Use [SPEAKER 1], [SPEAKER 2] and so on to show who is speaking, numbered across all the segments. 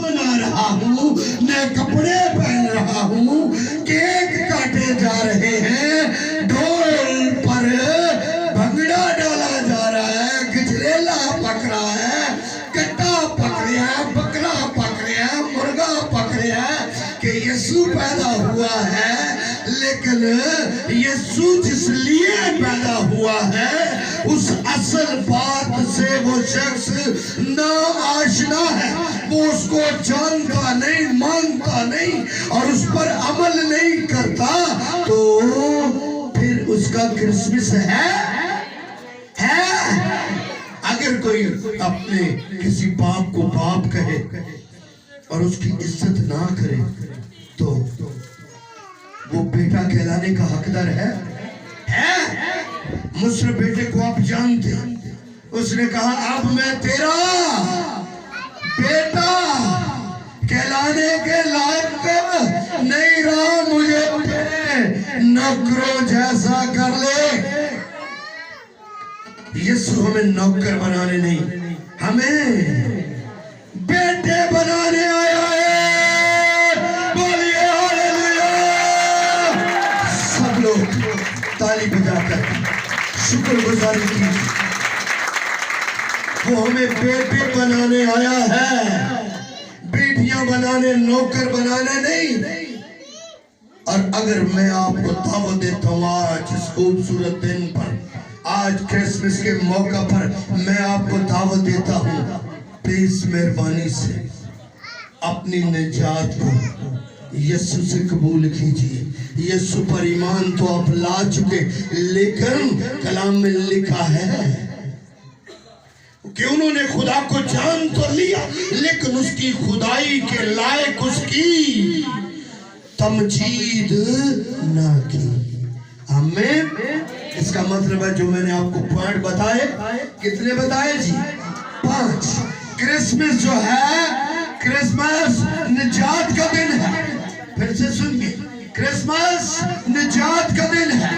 [SPEAKER 1] मना रहा हूँ, नए कपड़े पहन रहा हूँ, केक काटे जा रहे हैं, ढोल पर भंगड़ा डाला जा रहा है, गजरेला पक रहा है, कट्टा पक रहा है, बकरा पक रहा है, मुर्गा पक रहा है कि यीशु पैदा हुआ है। लेकिन यीशु जिस लिए पैदा हुआ है उस असल बात से वो शख्स ना आशना है, वो उसको जानता नहीं, मानता नहीं और उस पर अमल नहीं करता, तो फिर उसका क्रिसमस है। अगर कोई अपने किसी बाप को बाप कहे और उसकी इज्जत ना करे तो वो बेटा कहलाने का हकदार है? मुझसे बेटे को आप जानते हैं, उसने कहा अब मैं तेरा बेटा कहलाने के लायक नहीं रहा, मुझे नौकरों जैसा कर ले। यीशु हमें नौकर बनाने नहीं, हमें बेटे बनाने आया है। बोलिए हालेलुया। सब लोग ताली बजाकर शुक्रगुजारी कीजिए। वो हमें बेटे बनाने आया है, बेटियां बनाने, नौकर बनाने नहीं। और अगर मैं आपको दावत देता हूँ आज इस खूबसूरत दिन पर, आज क्रिसमस के मौका पर मैं आपको दावत देता हूँ, प्लीज मेहरबानी से अपनी निजात को यीशु से कबूल कीजिए। यीशु पर ईमान तो आप ला चुके, लेकिन कलाम में लिखा है कि उन्होंने खुदा को जान तो लिया लेकिन उसकी खुदाई के लायक उसकी तमजीद ना की। हमें इसका मतलब है जो मैंने आपको पॉइंट बताए, कितने बताए जी? 5। क्रिसमस जो है, क्रिसमस निजात का दिन है। फिर से सुनिए, क्रिसमस निजात का दिन है,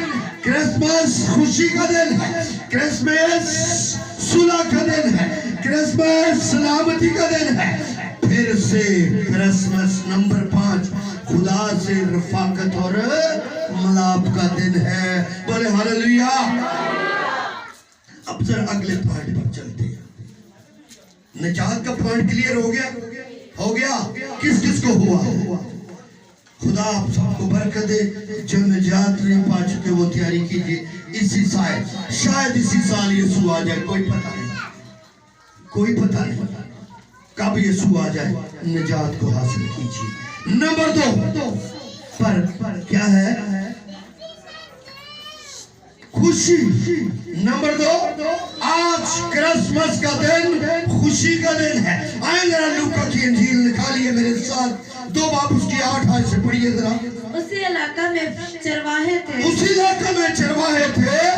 [SPEAKER 1] क्रिसमस खुशी का दिन है, क्रिसमस सुलह का दिन है, क्रिसमस सलामती का दिन है। फिर से क्रिसमस नंबर 5 खुदा से रफाकत और मिलाप का दिन है। बोले हालेलुया। अब जरा अगले पॉइंट पर चलते हैं। निजात का पॉइंट क्लियर हो गया? हो गया। किस किस को हुआ? खुदा आप सबको बरकत दे। जो निजात नहीं पा चुके वो तैयारी कीजिए, इसी शायद इसी साल यीशु आ जाए, कोई पता नहीं, कोई पता नहीं कब यीशु आ जाए। निजात को हासिल कीजिए। नंबर 2 पर क्या है? खुशी। नंबर 2, आज क्रिसमस का दिन खुशी का दिन है। आए जरा लूका की इंजील निकालिए मेरे साथ, 2 बाब उसकी 8 आयत से पढ़िए जरा।
[SPEAKER 2] उसी इलाका में चरवाहे थे,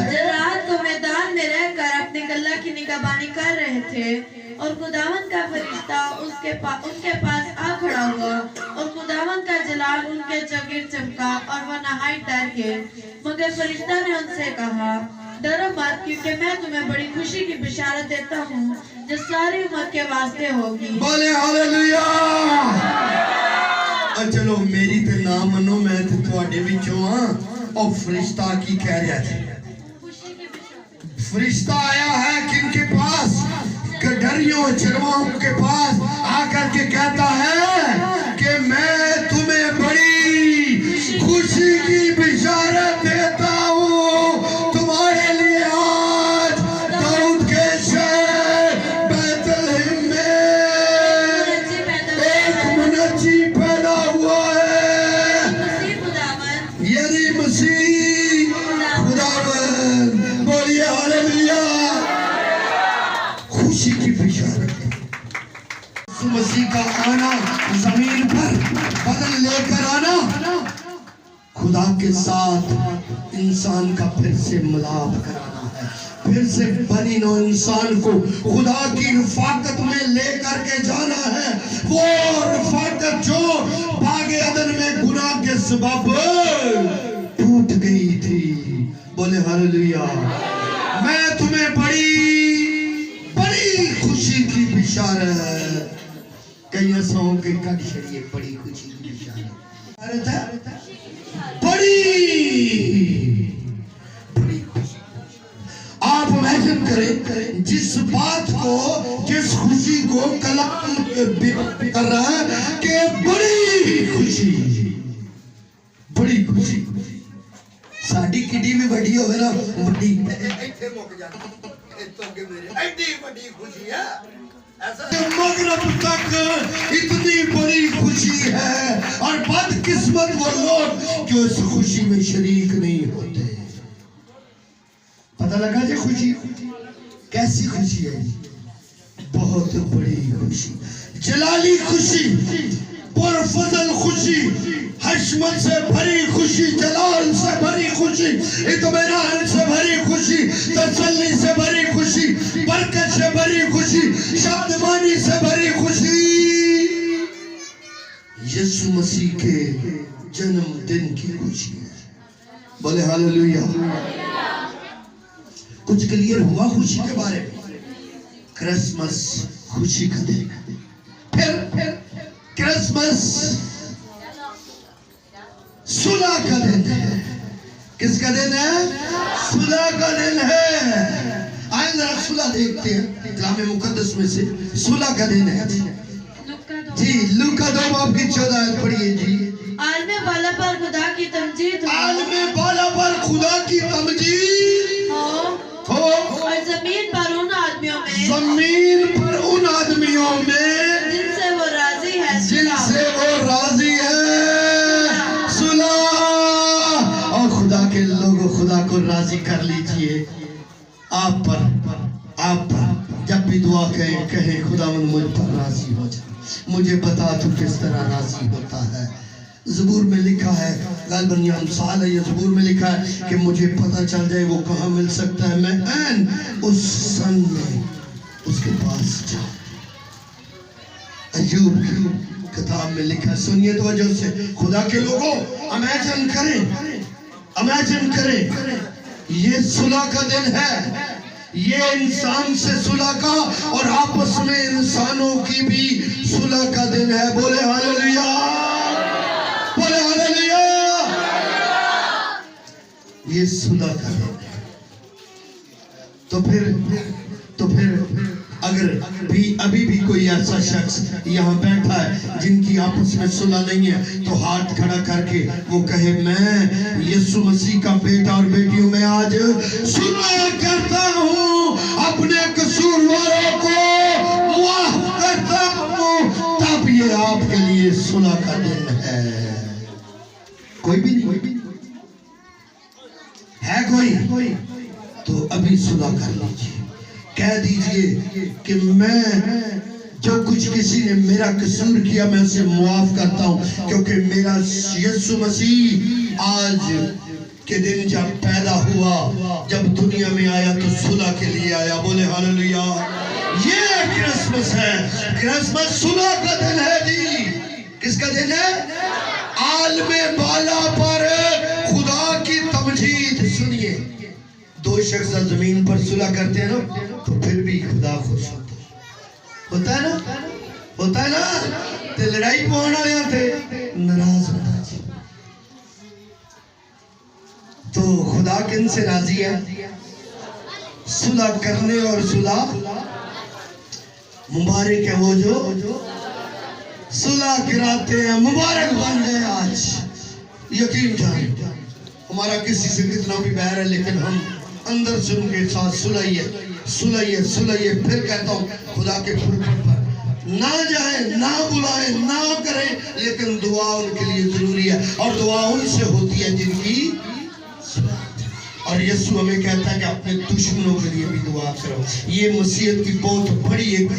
[SPEAKER 2] जो रात को मैदान में रहकर अपने गल्ला की निगहबानी कर रहे थे और खुदावंद का फरिश्ता उनके पास आ खड़ा हुआ और खुदावंद का जलाल उनके चौगिर्द चमका और वह नहायत डर गए। मगर फरिश्ता ने उनसे कहा, डरो मत, क्योंकि मैं तुम्हें बड़ी खुशी की बिशारत देता हूँ जो सारी उम्मत के वास्ते होगी। बोले हालेलुया। चलो मेरी ते ना मनो, मैं ते तुहाडे विचों हां। और फरिश्ता की कह रहा है? फरिश्ता आया है किनके पास? गडरियों चरवाहों के पास आकर के कहता है कि मैं तुम्हें बड़ी खुशी की बिशारत देता हूँ, तुम्हारे लिए आज दाऊद के शहर बैतलहम में एक मुनज्जी पैदा हुआ है, यानी मसीह खुदावंद। बोलिए हालेलुया। खुशी की बिशारत है। मसीह का आना, जमीन पर बदल लेकर आना, खुदा के साथ इंसान का फिर से मिलाप कराना है, फिर से बनी नौ इंसान को खुदा की रफाकत में लेकर के जाना है। वो रफाकत जो बागे अदन में गुनाह के सबब टूट गई थी। बोले हालेलुया। मैं तुम्हें बड़ी खुशी की बिशारत कि کئی سو کے کٹ شریعے بڑی خوشی کی نشانی بڑی خوشی. آپ امیجن کریں جس بات کو جس خوشی کو کلام کر رہا ہے کہ بڑی خوشی ساڑی کڈی بھی بڑی ہوئے نا بڑی مغرب تک اتنی بڑی خوشی ہے اور بدقسمت وہ لوگ جو اس خوشی میں شریک نہیں ہوتے. پتہ لگا جی خوشی کیسی خوشی ہے؟ بہت بڑی خوشی, جلالی خوشی, پرفضل خوشی, حشمت سے بھری خوشی, جلال سے بھری خوشی, اطمینان سے بھری خوشی, تسلی سے بھری خوشی, برکت سے بھری خوشی, شادمانی سے بھری خوشی. یسوع مسیح کے جنم دن کی خوشی ہے. بولے ہاللیلویہ. کچھ کلیئر ہوا خوشی کے بارے میں؟ کرسمس خوشی کا دن, پھر کرسمس صلح کا دن ہے. کس کا دن ہے؟ صلح کا دن ہے. آئیں ذرا صلح دیکھتے ہیں کلام مقدس میں سے. صلح کا دن ہے جی. لوکا 2 باب کی 14 آیت پڑھیے جی.
[SPEAKER 3] عالم بالا پر خدا کی تمجید ہو,
[SPEAKER 2] عالم بالا پر خدا کی تمجید ہو,
[SPEAKER 3] اور زمین پر ان آدمیوں میں
[SPEAKER 2] زمین پر ان آدمیوں میں
[SPEAKER 3] جن سے وہ راضی ہے
[SPEAKER 2] جن سے وہ راضی ہے صلح. اور خدا کے لوگوں خدا کو راضی کر لیجئے. آپ پر جب بھی دعا کہیں خداوند مجھ پر راضی ہو جا, مجھے بتا تو کس طرح راضی ہوتا ہے. زبور میں لکھا ہے, غالباً یہ امثال ہے, یہ زبور میں لکھا ہے کہ مجھے پتہ چل جائے وہ کہاں مل سکتا ہے, میں این اس سن میں اس کے پاس جاؤں. ایوب کی کتاب میں لکھا. سنیے توجہ سے خدا کے لوگوں, امیجن کریں یہ صلح کا دن ہے, یہ انسان سے صلح کا اور آپس میں انسانوں کی بھی صلح کا دن ہے. بولے ہاللیلویہ, بولے ہاللیلویہ. یہ صلح کا دن ہے. تو پھر اگر ابھی بھی کوئی ایسا شخص یہاں بیٹھا ہے جن کی آپس میں صلح نہیں ہے تو ہاتھ کھڑا کر کے وہ کہے میں یسوع مسیح کا بیٹا اور بیٹیوں میں آج صلح کرتا ہوں, اپنے قصورواروں کو معاف کرتا ہوں. تب یہ آپ کے لیے صلح کا دن ہے. کوئی بھی نہیں ہے کوئی تو ابھی صلح کر لیجیے. کہہ دیجئے کہ میں جو کچھ کسی نے میرا قصور کیا میں اسے معاف کرتا ہوں, کیونکہ میرا یسوع مسیح آج کے دن جب پیدا ہوا, جب دنیا میں آیا تو صلح کے لیے آیا. بولے ہاللیلویہ. یہ کرسمس ہے. کرسمس صلح کا دن ہے جی. کس کا دن ہے؟ عالم بالا پر خدا کی تمجید. سنیے, 2 شخص زمین پر صلح کرتے ہیں نا تو پھر بھی خدا خوش ہوتا ہے نا. تے لڑائی پہنچ والے تھے ناراض ہوتا جی. تو خدا کن سے راضی ہے؟ صلح کرنے. اور صلح مبارک ہے وہ جو صلح کراتے ہیں. مبارک بن گئے آج. یقین جانیں ہمارا کسی سے کتنا بھی بہر ہے لیکن ہم اندر سے ان کے ساتھ صلح. پھر کہتا ہوں خدا کے فرقت پر نہ جائیں, نہ بلائیں, نہ کریں, لیکن دعا ان کے لیے ضروری ہے. اور دعا ان سے ہوتی ہے جن کی صلح. اور یسوع ہمیں کہتا ہے کہ اپنے دشمنوں کے لیے بھی دعا کرو. یہ مسیحیت کی بہت بڑی ایک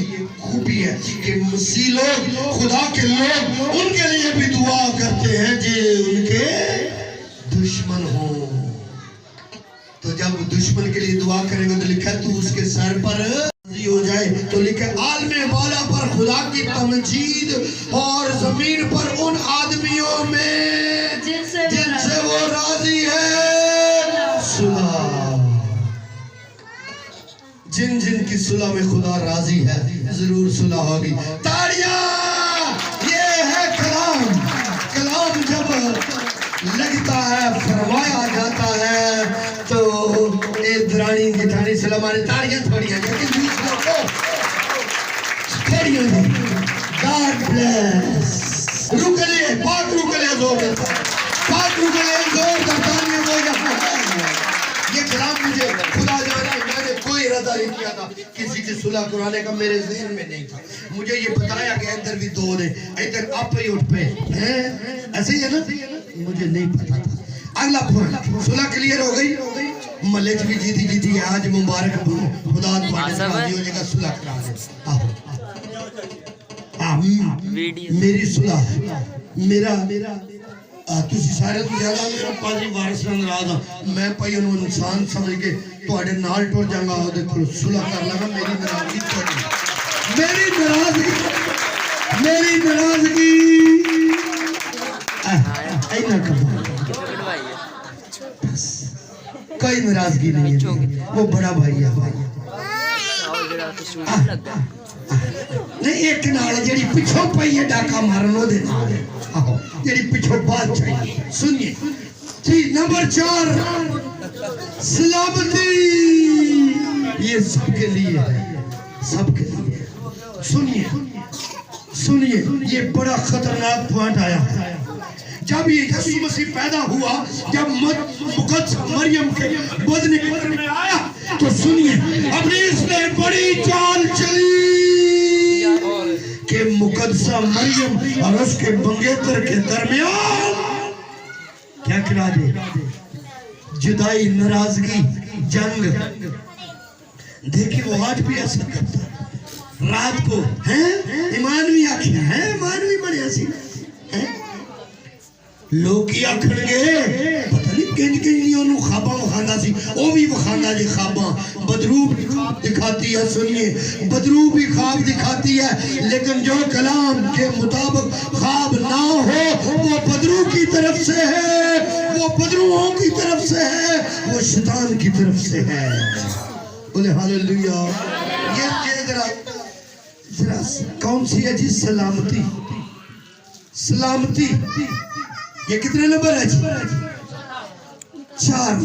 [SPEAKER 2] خوبی ہے کہ مسیح لوگ, خدا کے لوگ ان کے لیے بھی دعا کرتے ہیں جو ان کے دشمن ہوں. تو جب دشمن کے لیے دعا کریں گے تو لکھا ہے تو اس کے سر پر راضی ہو جائے. تو لکھا ہے عالم بالا پر خدا کی تمجید اور زمین پر ان آدمیوں میں جن سے وہ راضی ہے صلح. جن کی صلح میں خدا راضی ہے ضرور صلح ہوگی. تاڑیاں नहीं जेठानी से हमारे तालियां थोड़ियां लेकिन बीच में थोड़ियां गॉड ब्लेस रुकले पाक रुकले जोर दर्दानी हो यहाँ है ये कलाम मुझे खुदा जाने मैंने कोई इरादा नहीं किया था किसी की सुलह कराने का मेरे ज़हन में नहीं था मुझे ये बताया कि इधर भी दो ने इधर आप ही उठ पे हैं ऐसे ही है ना मुझे नहीं पता था अगला पॉइंट सुलह क्लियर हो गई मलेच भी जीती है आज मुबारक खुदा तुम्हारे राजी हो जाएगा सुलह करा दे मेरी सुलह मेरा ਤੁਸੀਂ ਸਾਰੇ ਤੋਂ ਜ਼ਿਆਦਾ ਮੇਰਾ ਪਾਜੀ ਵਾਰਿਸ ਨਾਰਾਜ਼ ਆ ਮੈਂ ਭਾਈ ਉਹਨੂੰ ਇਨਸਾਨ ਸਮਝ ਕੇ ਤੁਹਾਡੇ ਨਾਲ ਟੁਰ ਜਾਵਾਂਗਾ ਉਹਦੇ ਕੋਲ ਸੁਲਹ ਕਰ ਲਾਂਗਾ ਮੇਰੀ ਨਾਰਾਜ਼ਗੀ ऐना करो कोई नाराजगी नहीं है वो बड़ा भाई है नहीं एक नाल जेड़ी पिछों पई है डाका मारन ओदे नाल आहो जेड़ी पिछों बात चाहिए सुनिए चीज नंबर 4 सलामती ये सबके लिए है सबके लिए सुनिए ये बड़ा खतरनाक पॉइंट आया जब ये यीशु मसीह पैदा हुआ जब मुकद्दस मरियम के बदन में आया तो सुनिए अपनी इसने बड़ी चाल चली कि मुकद्दसा मरियम और उसके मंगेतर के दरमियान क्या करा दे जुदाई नाराजगी जंग देखिए वो आज भी ऐसा करता रात को हैं ईमानवी आखिया है ईमानवी बने ऐसी हैं लोग की आखणगे पता नहीं किंज नहीं ओनू ख्वाबां वखांदा सी ओ भी वखांदा जी ख्वाबां बदरू भी ख्वाब दिखाती है सुनिए बदरू भी ख्वाब दिखाती है लेकिन जो कलाम के मुताबिक ख्वाब ना हो वो बदरू की तरफ से है वो बदरूओं की तरफ से है वो शैतान की तरफ से है बोले हालेलुया ये जरा कौन सी है जी सलामती ये कितने नंबर है जी 4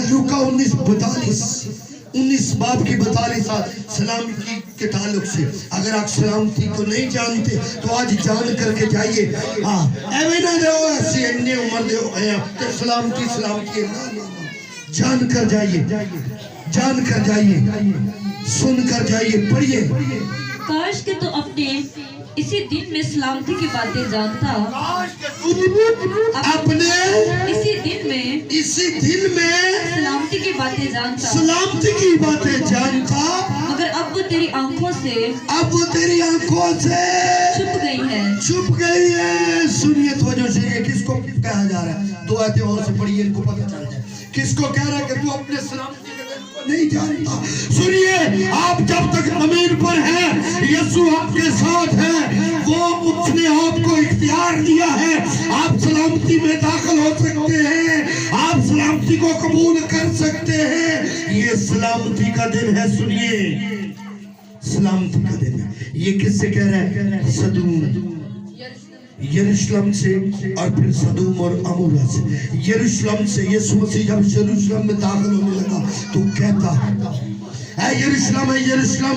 [SPEAKER 2] लूका 19 बाब की 42 सलामती के ताल्लुक से अगर आप सलामती को नहीं जानते तो आज जान करके जाइए हाँ एवे ना दो ऐसे इतने उम्र दो तो सलामती जान कर जाइए सुन कर जाइए पढ़िए
[SPEAKER 4] काश कि तू अपने इसी दिन में सलामती की बातें जानता
[SPEAKER 2] अपने इसी दिन में
[SPEAKER 4] सलामती की बातें जानता मगर अब वो तेरी आंखों से
[SPEAKER 2] छुप गई है सुनिए तो वजह से ये किसको कहा जा रहा है दो आयतें और से पढ़िए इनको पता चल जाए किसको कह रहा है कि तू अपने सलामती नहीं जानता सुनिए आप जब तक जमीन पर हैं यीशु आपके साथ है वो उसने आपको इख्तियार दिया है आप सलामती में दाखिल हो सकते हैं आप सलामती को कबूल कर सकते हैं ये सलामती का दिन है सुनिए सलामती का दिन है ये किससे कह रहा है सदूम यरूशलेम से और फिर सदूम और अमूरा से यरूशलेम से यीशु मसीह जब यरूशलेम में दाखिल होने लगा तो कहता है यरूशलेम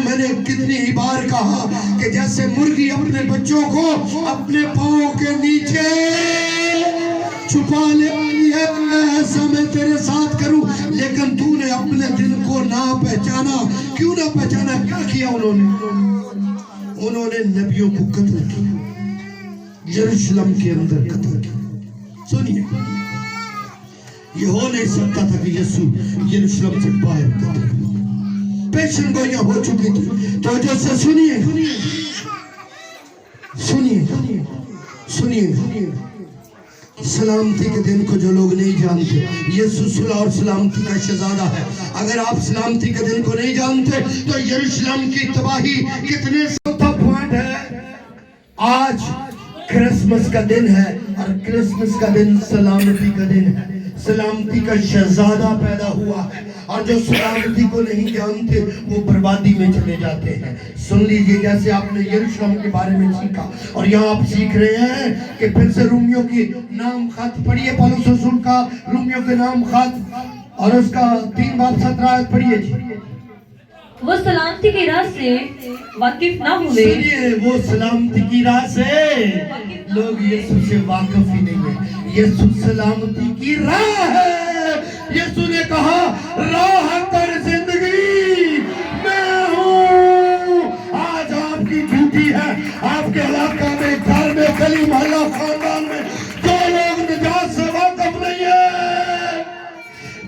[SPEAKER 2] मैंने कितनी ही बार कहा कि जैसे मुर्गी अपने बच्चों को अपने पाँव के नीचे छुपा लेती है ऐसा मैं तेरे साथ करूं लेकिन तूने अपने दिन को ना पहचाना क्यों ना पहचाना क्या किया उन्होंने नबियों को कत्ल किया यरूशलेम के अंदर कत्ल किया सुनिए ये हो नहीं सकता था कि यीशु यरूशलेम से बाहर कत्ल पेशन गोइयां हो चुकी थी तो जैसे सुनिए सलामती के दिन को जो लोग नहीं जानते यीशु सुलह और सलामती का शहजादा है अगर आप सलामती के दिन को नहीं जानते तो यरूशलेम की तबाही कितने चौथा पॉइंट है आज क्रिसमस का दिन है और क्रिसमस का दिन सलामती का दिन है सलामती का शहजादा पैदा हुआ है और जो सलामती को नहीं जानते वो बर्बादी में चले जाते हैं सुन लीजिए जैसे आपने यरूशलेम के बारे में सीखा और यहाँ आप सीख रहे हैं कि फिर से रोमियो की नाम खत पढ़िए पौलुस रसूल का रोमियो के नाम खत اور اس کا 3 باب 17 آیت پڑھیے جی.
[SPEAKER 4] وہ سلامتی کی راہ سے واقف نہ ہوئے.
[SPEAKER 2] سنیے وہ سلامتی کی راہ سے لوگ یسوع سے واقف ہی نہیں ہیں. یسوع سلامتی کی راہ ہے. یسوع نے کہا راہ کر زندگی میں ہوں. آج آپ کی ڈیوٹی ہے آپ کے علاقہ میں گھر میں گلی محلہ خاندان میں جو لوگ نجات سے واقف نہیں ہیں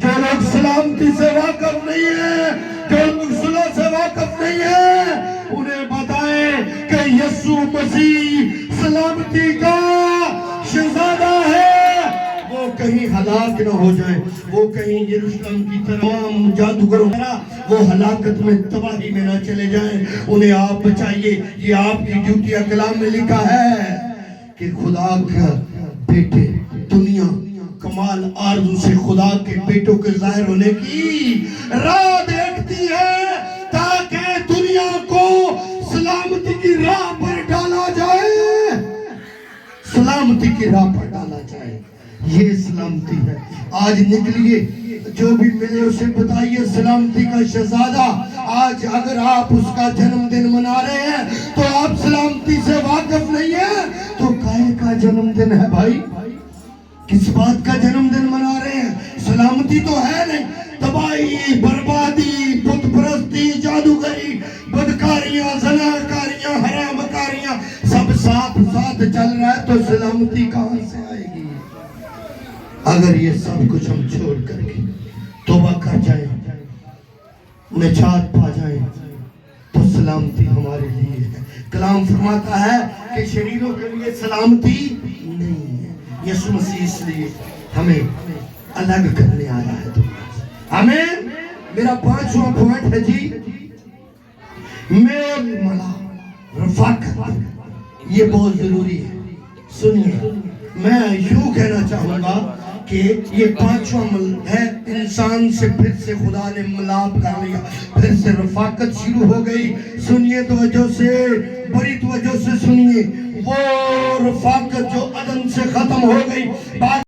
[SPEAKER 2] جو لوگ سلامتی سے واقف نہیں ہیں جو لوگ صلح سے واقف نہیں ہیں انہیں بتائیں کہ یسوع مسیح سلامتی کا شہزادہ ہے. وہ کہیں ہلاک نہ ہو جائیں وہ کہیں یروشلم کی تمام جادوگروں وہ ہلاکت میں تباہی میں نہ چلے جائیں. انہیں آپ بچائیے. یہ آپ کی ڈیوٹی کلام میں لکھا ہے کہ خدا کا بیٹے دنیا کمال آرزو سے خدا کے بیٹوں کے ظاہر ہونے کی راہ دیکھتی ہے تاکہ دنیا کو سلامتی کی راہ پر ڈالا جائے. سلامتی کی راہ پر ڈالا جائے. یہ سلامتی ہے. آج نکلیے جو بھی ملے اسے بتائیے سلامتی کا شہزادہ. آج اگر آپ اس کا جنم دن منا رہے ہیں تو آپ سلامتی سے واقف نہیں ہیں تو کائے کا جنم دن ہے بھائی؟ کس بات کا جنم دن منا رہے ہیں؟ سلامتی تو ہے نہیں. تباہی بربادی بت پرستی جادوگری بدکاریاں زناکاریاں حرامکاریاں سب ساتھ ساتھ چل رہا ہے تو سلامتی کہاں سے آئے گی؟ اگر یہ سب کچھ ہم چھوڑ کر کے توبہ کر جائیں نجات پا جائیں تو سلامتی ہمارے لیے ہے. کلام فرماتا ہے کہ شریروں کے لیے سلامتی نہیں ہے. یسوع مسیح اس لیے ہمیں الگ کرنے آیا ہے دنیا سے. آمین. میرا 5واں پوائنٹ ہے جی میل ملاپ رفاقت. یہ بہت ضروری ہے. سنیے میں یوں کہنا چاہوں گا کہ یہ 5واں ہے انسان سے پھر سے خدا نے ملاپ کر لیا پھر سے رفاقت شروع ہو گئی. سنیے توجہ سے بڑی توجہ سے سنیے. وہ رفاقت جو عدم سے ختم ہو گئی